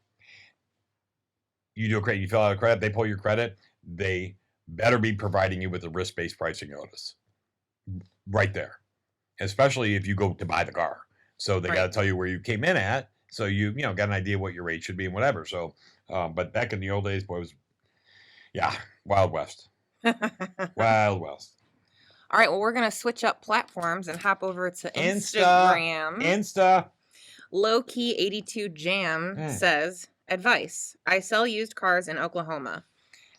you fill out a credit, they pull your credit, they better be providing you with a risk-based pricing notice right there, especially if you go to buy the car. So they got to tell you where you came in at, so you got an idea what your rate should be and whatever. So, but back in the old days, boy, it was, Wild West. Wild West. All right, well, we're going to switch up platforms and hop over to Instagram. Insta. Lowkey82 Jam says, advice. I sell used cars in Oklahoma.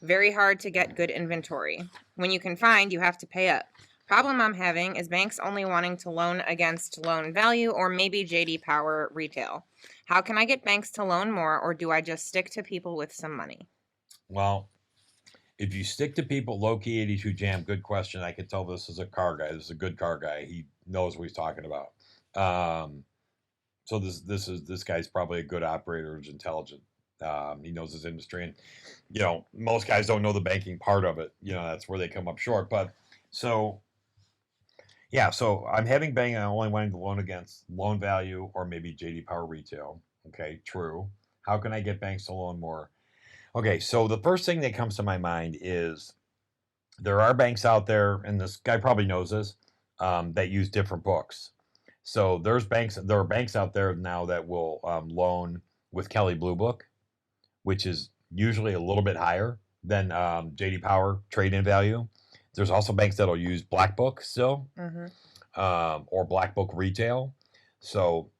Very hard to get good inventory. When you can find, you have to pay up. Problem I'm having is banks only wanting to loan against loan value or maybe JD Power retail. How can I get banks to loan more, or do I just stick to people with some money? Well, if you stick to people, low-key 82 Jam, good question. I can tell this is a car guy. This is a good car guy. He knows what he's talking about. So this guy's probably a good operator. He's intelligent. He knows his industry, and most guys don't know the banking part of it. That's where they come up short. But so I'm having bank. I only wanting to loan against loan value or maybe JD Power retail. Okay, true. How can I get banks to loan more? Okay, so the first thing that comes to my mind is there are banks out there, and this guy probably knows this, that use different books. So there are banks out there now that will loan with Kelley Blue Book, which is usually a little bit higher than JD Power trade-in value. There's also banks that'll use Black Book still, or Black Book retail. So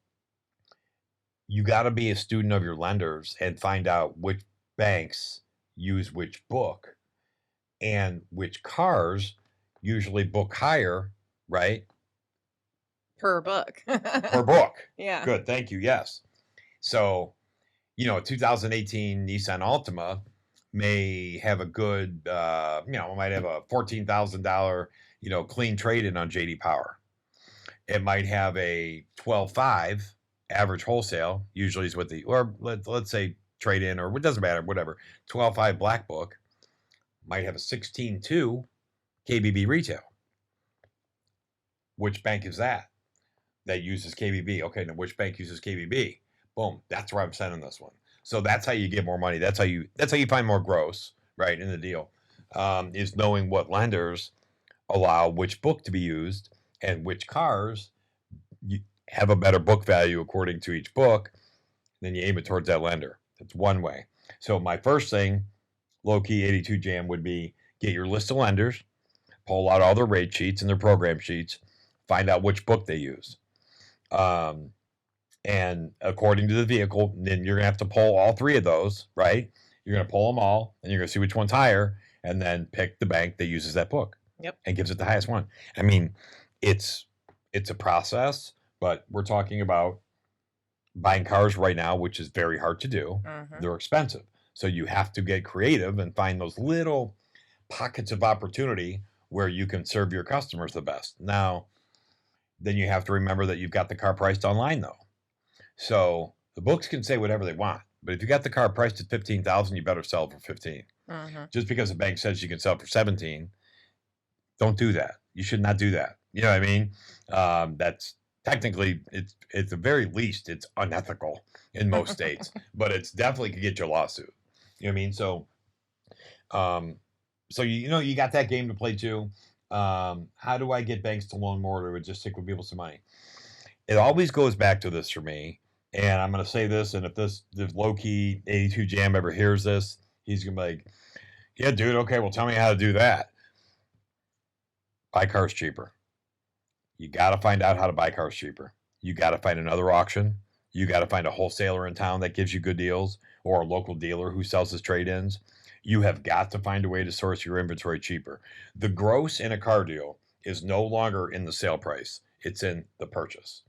you got to be a student of your lenders and find out which banks use which book and which cars usually book higher, right? Per book. Per book. Yeah. Good. Thank you. Yes. So, a 2018 Nissan Altima may have a good, might have a $14,000, clean trade-in on JD Power. It might have a 12.5 average wholesale, usually is what or let's say trade-in, or it doesn't matter, whatever. 12.5 Black Book might have a 16.2 KBB retail. Which bank is that uses KBB? Okay, now which bank uses KBB? Boom, that's where I'm sending this one. So that's how you get more money. That's how you find more gross, right, in the deal, is knowing what lenders allow which book to be used and which cars have a better book value according to each book. Then you aim it towards that lender. That's one way. So my first thing, low-key 82 Jam, would be get your list of lenders, pull out all their rate sheets and their program sheets, find out which book they use. And according to the vehicle, then you're going to have to pull all three of those, right? You're going to pull them all, and you're going to see which one's higher, and then pick the bank that uses that book. Yep. And gives it the highest one. I mean, it's a process, but we're talking about buying cars right now, which is very hard to do. They're expensive. So you have to get creative and find those little pockets of opportunity where you can serve your customers the best. Now, then you have to remember that you've got the car priced online, though. So the books can say whatever they want, but if you got the car priced at $15,000, you better sell it for 15. Just because the bank says you can sell it for 17, don't do that. You should not do that. You know what I mean? That's technically, it's at the very least, it's unethical in most states, but it's definitely could get you a lawsuit. You know what I mean? So, you got that game to play too. How do I get banks to loan more, or just stick with people some money? It always goes back to this for me, and I'm going to say this, and if low-key 82 Jam ever hears this, he's going to be like, yeah, dude, okay, well, tell me how to do that. Buy cars cheaper. You got to find out how to buy cars cheaper. You got to find another auction. You got to find a wholesaler in town that gives you good deals, or a local dealer who sells his trade-ins. You have got to find a way to source your inventory cheaper. The gross in a car deal is no longer in the sale price. It's in the purchase.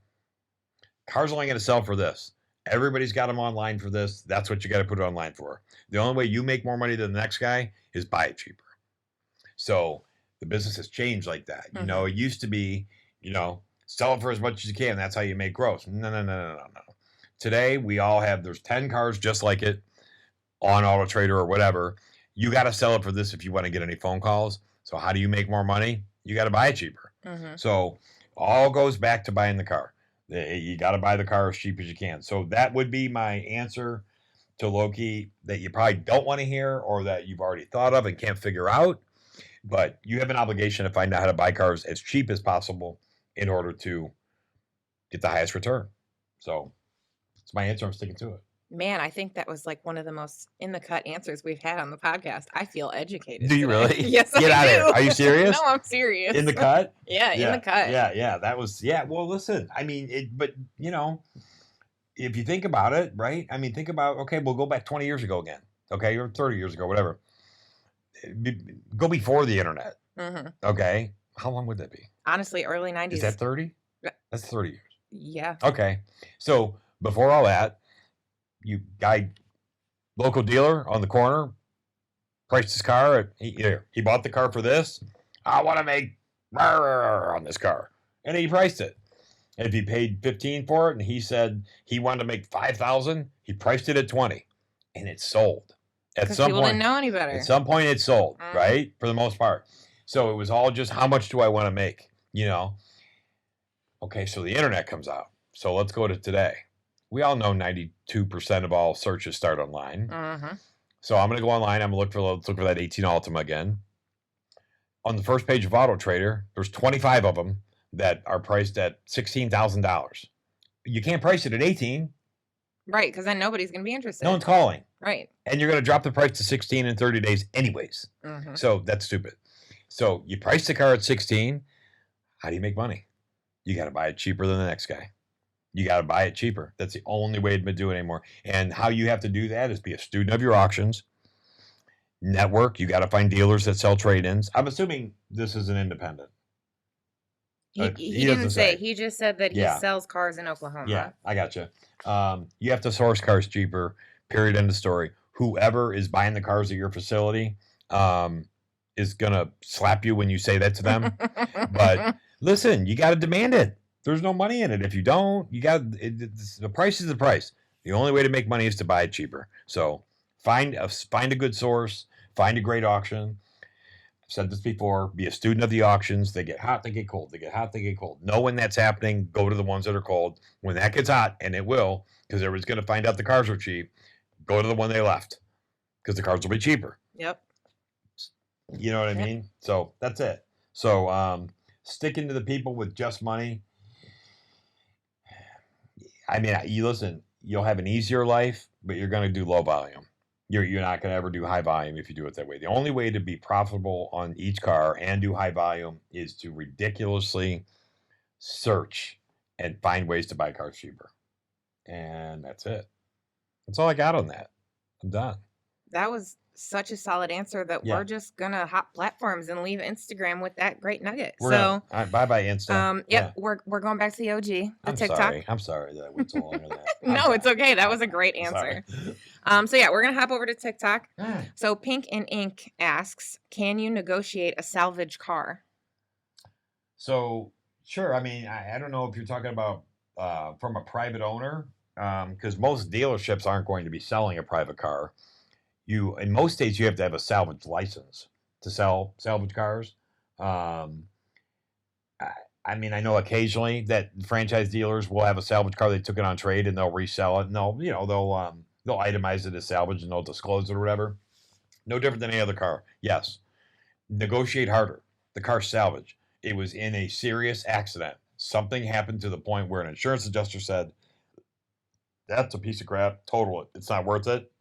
Cars only going to sell for this. Everybody's got them online for this. That's what you got to put it online for. The only way you make more money than the next guy is buy it cheaper. So the business has changed like that. It used to be, sell it for as much as you can. That's how you make gross. No. Today, there's 10 cars just like it on AutoTrader or whatever. You got to sell it for this if you want to get any phone calls. So how do you make more money? You got to buy it cheaper. So all goes back to buying the car. You got to buy the car as cheap as you can. So that would be my answer to Loki that you probably don't want to hear, or that you've already thought of and can't figure out. But you have an obligation to find out how to buy cars as cheap as possible in order to get the highest return. So it's my answer. I'm sticking to it. Man, I think that was like one of the most in-the-cut answers we've had on the podcast. I feel educated. Do you today. really? Yes, Get out of here. Are you serious? No, I'm serious. In the cut? Yeah, in the cut. Yeah. That was, well, listen, I mean, if you think about it, right? I mean, think about, okay, we'll go back 20 years ago again. Okay, or 30 years ago, whatever. Go before the internet. Okay? How long would that be? Honestly, early 90s. Is that 30? Yeah. That's 30 years. Yeah. Okay. So before all that, local dealer on the corner, priced his car. He bought the car for this. I want to make on this car. And he priced it. And if he paid 15 for it and he said he wanted to make 5,000, he priced it at 20 and it sold. At some people point, didn't know any better. At some point it sold, right? For the most part. So it was all just how much do I want to make, Okay, so the internet comes out. So let's go to today. We all know 92% of all searches start online. So I'm going to go online. I'm going to look for that 18 Ultima again. On the first page of Auto Trader, there's 25 of them that are priced at $16,000. You can't price it at 18. Right, because then nobody's going to be interested. No one's calling. Right. And you're going to drop the price to 16 in 30 days anyways. So that's stupid. So you price the car at 16. How do you make money? You got to buy it cheaper than the next guy. You got to buy it cheaper. That's the only way to do it anymore. And how you have to do that is be a student of your auctions. Network. You got to find dealers that sell trade-ins. I'm assuming this is an independent. He didn't say. He just said that he sells cars in Oklahoma. Yeah, I got you. You have to source cars cheaper. Period. End of story. Whoever is buying the cars at your facility is gonna slap you when you say that to them. But listen, you got to demand it. There's no money in it. If you don't, the price is the price. The only way to make money is to buy it cheaper. So find a good source. Find a great auction. I've said this before, be a student of the auctions. They get hot, they get cold. They get hot, they get cold. Know when that's happening. Go to the ones that are cold. When that gets hot, and it will, because everybody's going to find out the cars are cheap, go to the one they left, because the cars will be cheaper. Yep. You know what I mean? So that's it. So sticking to the people with just money. I mean, you listen, you'll have an easier life, but you're going to do low volume. You're not going to ever do high volume if you do it that way. The only way to be profitable on each car and do high volume is to ridiculously search and find ways to buy cars cheaper. And that's it. That's all I got on that. I'm done. That was such a solid answer that we're just going to hop platforms and leave Instagram with that great nugget. All right, bye-bye, Insta. We're going back to the OG, the TikTok. I'm sorry that I went so long on that. No, it's okay. That was a great answer. We're going to hop over to TikTok. So Pink and Ink asks, can you negotiate a salvage car? So, sure. I mean, I don't know if you're talking about from a private owner, because most dealerships aren't going to be selling a private car. In most states, you have to have a salvage license to sell salvage cars. I mean, I know occasionally that franchise dealers will have a salvage car. They took it on trade and they'll resell it, and they'll itemize it as salvage and they'll disclose it or whatever. No different than any other car. Yes. Negotiate harder. The car's salvage. It was in a serious accident. Something happened to the point where an insurance adjuster said, that's a piece of crap. Total it. It's not worth it.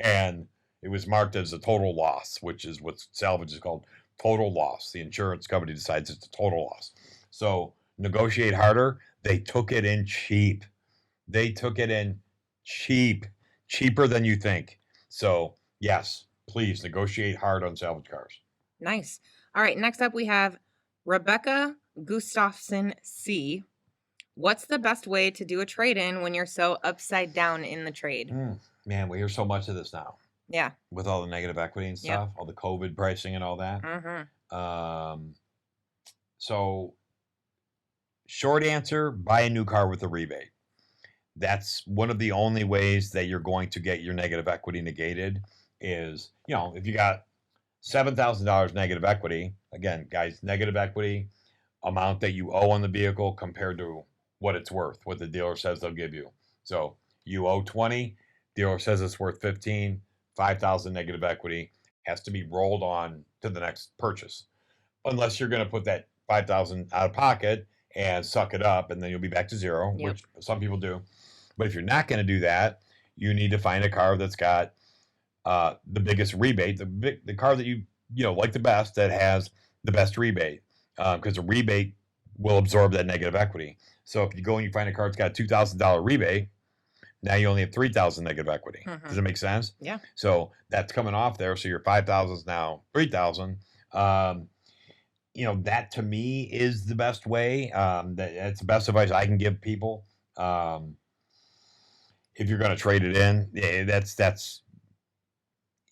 And it was marked as a total loss, which is what salvage is called, total loss. The insurance company decides it's a total loss. So negotiate harder. They took it in cheap. Cheaper than you think. So yes, please negotiate hard on salvage cars. Nice. All right. Next up, we have Rebecca Gustafson C. What's the best way to do a trade-in when you're so upside down in the trade? Man, we hear so much of this now. Yeah. With all the negative equity and stuff, all the COVID pricing and all that. So short answer, buy a new car with a rebate. That's one of the only ways that you're going to get your negative equity negated is, if you got $7,000 negative equity, again, guys, negative equity, amount that you owe on the vehicle compared to what it's worth, what the dealer says they'll give you. So you owe 20, dealer says it's worth 15, 5,000 negative equity has to be rolled on to the next purchase. Unless you're going to put that 5,000 out of pocket and suck it up and then you'll be back to zero, which some people do. But if you're not going to do that, you need to find a car that's got the biggest rebate, the car that you like the best, that has the best rebate, because the rebate will absorb that negative equity. So if you go and you find a car that's got a $2,000 rebate, now you only have 3,000 negative equity. Does that make sense? Yeah. So that's coming off there. So your 5,000 is now 3,000. that to me is the best way. That's the best advice I can give people. If you're going to trade it in, that's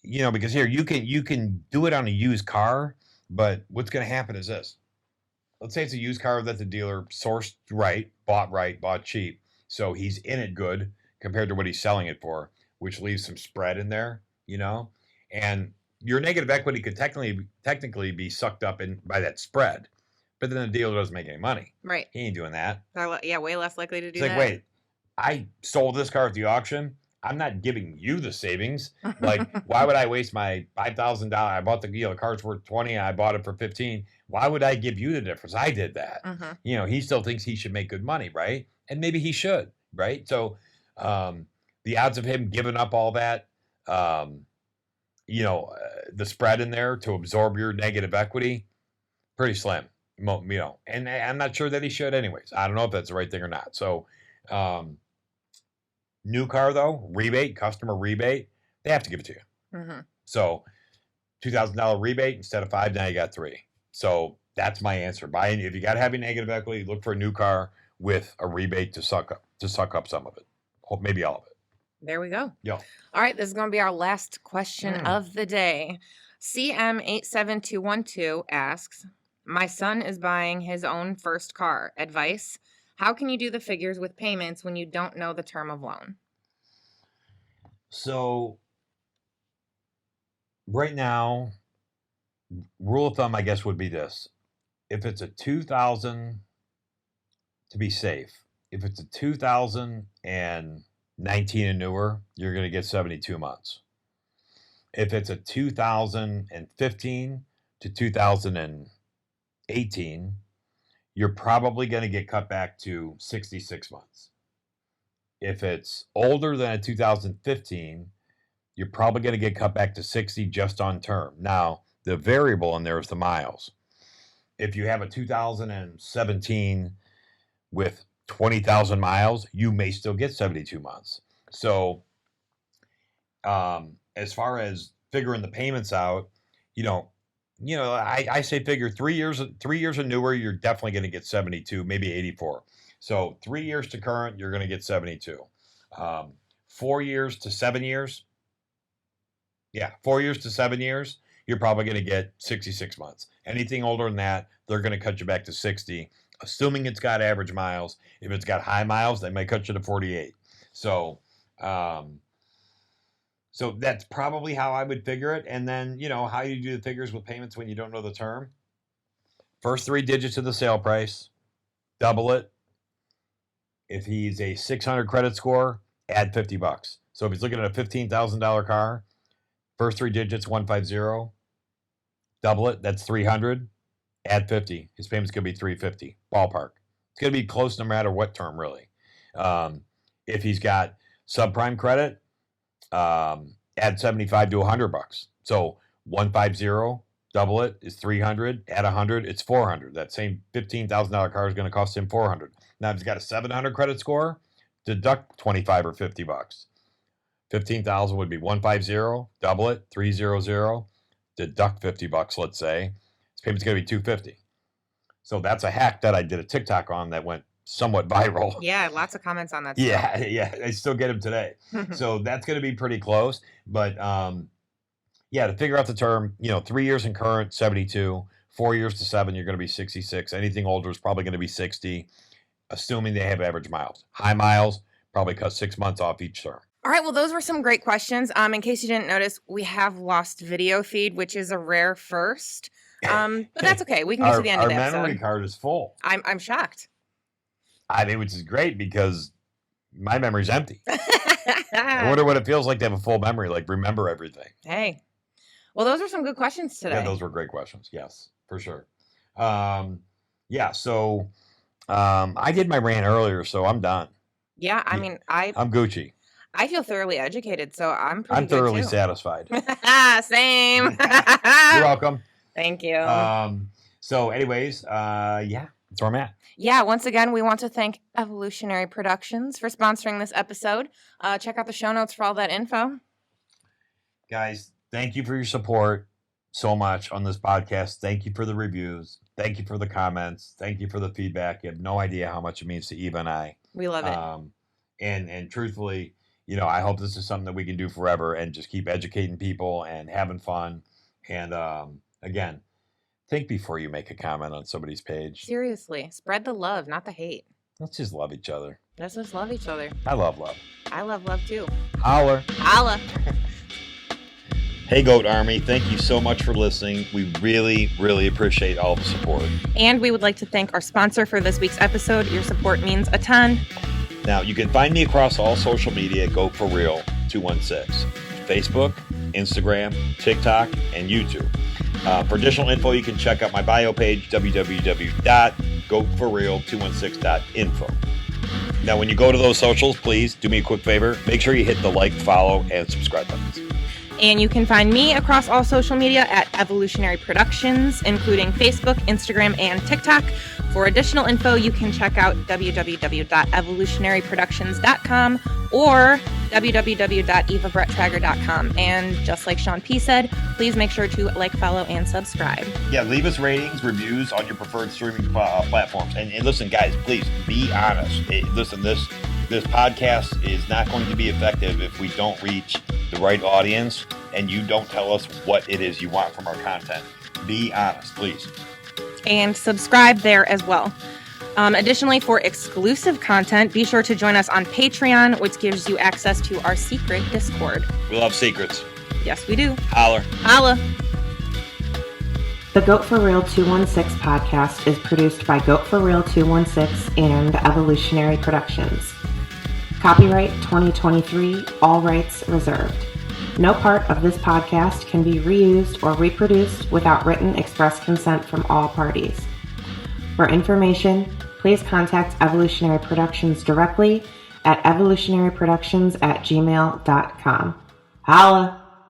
because here you can do it on a used car, but what's going to happen is this. Let's say it's a used car that the dealer sourced right, bought cheap. So he's in it good compared to what he's selling it for, which leaves some spread in there, and your negative equity could technically be sucked up by that spread, but then the dealer doesn't make any money. Right. He ain't doing that. Yeah, way less likely to do It's that. like, wait, I sold this car at the auction. I'm not giving you the savings. Like, why would I waste my $5,000? I bought the car's worth 20. I bought it for 15. Why would I give you the difference? I did that. He still thinks he should make good money, right? And maybe he should, right? So, the odds of him giving up all that, the spread in there to absorb your negative equity, pretty slim, and I'm not sure that he should anyways. I don't know if that's the right thing or not. So, new car though, customer rebate, they have to give it to you. So $2,000 rebate instead of $5,000, now you got $3,000. So that's my answer. If you got heavy negative equity, look for a new car with a rebate to suck up some of it, maybe all of it. There we go. Yeah. All right, this is going to be our last question of the day. CM87212 asks, my son is buying his own first car. Advice? How can you do the figures with payments when you don't know the term of loan? So right now, rule of thumb, I guess, would be this. If it's a 2000, to be safe, if it's a 2019 and newer, you're going to get 72 months. If it's a 2015 to 2018, you're probably going to get cut back to 66 months. If it's older than a 2015, you're probably going to get cut back to 60 just on term. Now, the variable in there is the miles. If you have a 2017 with 20,000 miles, you may still get 72 months. So, as far as figuring the payments out, I say figure 3 years or newer, you're definitely going to get 72, maybe 84. So 3 years to current, you're going to get 72. 4 years to 7 years. Yeah, 4 years to 7 years, you're probably going to get 66 months. Anything older than that, they're going to cut you back to 60, assuming it's got average miles. If it's got high miles, they may cut you to 48. So, so that's probably how I would figure it. And then, how you do the figures with payments when you don't know the term. First 3 digits of the sale price, double it. If he's a 600 credit score, add $50. So if he's looking at a $15,000 car, first 3 digits, 150, double it, that's 300, add 50. His payment's going to be $350, ballpark. It's going to be close no matter what term, really. If he's got subprime credit, add 75 to $100. So 150, double it, is 300. Add 100, it's 400. That same $15,000 car is going to cost him 400. Now, if he's got a 700 credit score, deduct 25 or $50. 15,000 would be 150, double it, 300, deduct $50. Let's say his payment's going to be 250. So that's a hack that I did a TikTok on that went somewhat viral. Yeah, lots of comments on that. Yeah, I still get them today. So that's going to be pretty close. But yeah, to figure out the term, 3 years in current, 72. 4 years to 7, you're going to be 66. Anything older is probably going to be 60, assuming they have average miles. High miles, probably cut 6 months off each term. All right, well, those were some great questions. In case you didn't notice, we have lost video feed, which is a rare first. But that's okay. We can get to the end of the episode. Our memory card is full. I'm shocked. I mean, which is great because my memory's empty. I wonder what it feels like to have a full memory, like remember everything. Hey. Well, those were some good questions today. Yeah, those were great questions. Yes, for sure. Yeah, so I did my rant earlier, so I'm done. Yeah, I mean, I'm Gucci. I feel thoroughly educated, so I'm pretty I'm good thoroughly too. satisfied. Same. You're welcome. Thank you. So anyways, yeah, that's where I'm at. Yeah, once again, we want to thank Evolutionary Productions for sponsoring this episode. Check out the show notes for all that info. Guys, thank you for your support. so much on this podcast. Thank you for the reviews. Thank you for the comments. Thank you for the feedback. You have no idea how much it means to Eva and I. We love it. And truthfully, I hope this is something that we can do forever and just keep educating people and having fun. And again, think before you make a comment on somebody's page. Seriously, spread the love, not the hate. Let's just love each other. Let's just love each other. I love love. I love love too. Holler. Holla. Hey, Goat Army, thank you so much for listening. We really, really appreciate all the support. And we would like to thank our sponsor for this week's episode. Your support means a ton. Now, you can find me across all social media at goatforreal216. Facebook, Instagram, TikTok, and YouTube. For additional info, you can check out my bio page, www.goatforreal216.info. Now, when you go to those socials, please do me a quick favor. Make sure you hit the like, follow, and subscribe buttons. And you can find me across all social media at Evolutionary Productions, including Facebook, Instagram, and TikTok. For additional info, you can check out www.evolutionaryproductions.com or www.evabrettrager.com. And just like Sean P. said, please make sure to like, follow, and subscribe. Yeah, leave us ratings, reviews on your preferred streaming platforms. And listen, guys, please be honest. Listen, this podcast is not going to be effective if we don't reach the right audience and you don't tell us what it is you want from our content. Be honest, please. And subscribe there as well. Additionally, for exclusive content, be sure to join us on Patreon, which gives you access to our secret Discord. We love secrets. Yes, we do. Holler. Holla. The Goat for Real 216 podcast is produced by Goat for Real 216 and Evolutionary Productions. Copyright 2023, all rights reserved. No part of this podcast can be reused or reproduced without written express consent from all parties. For information, please contact Evolutionary Productions directly at evolutionaryproductions@gmail.com. Holla!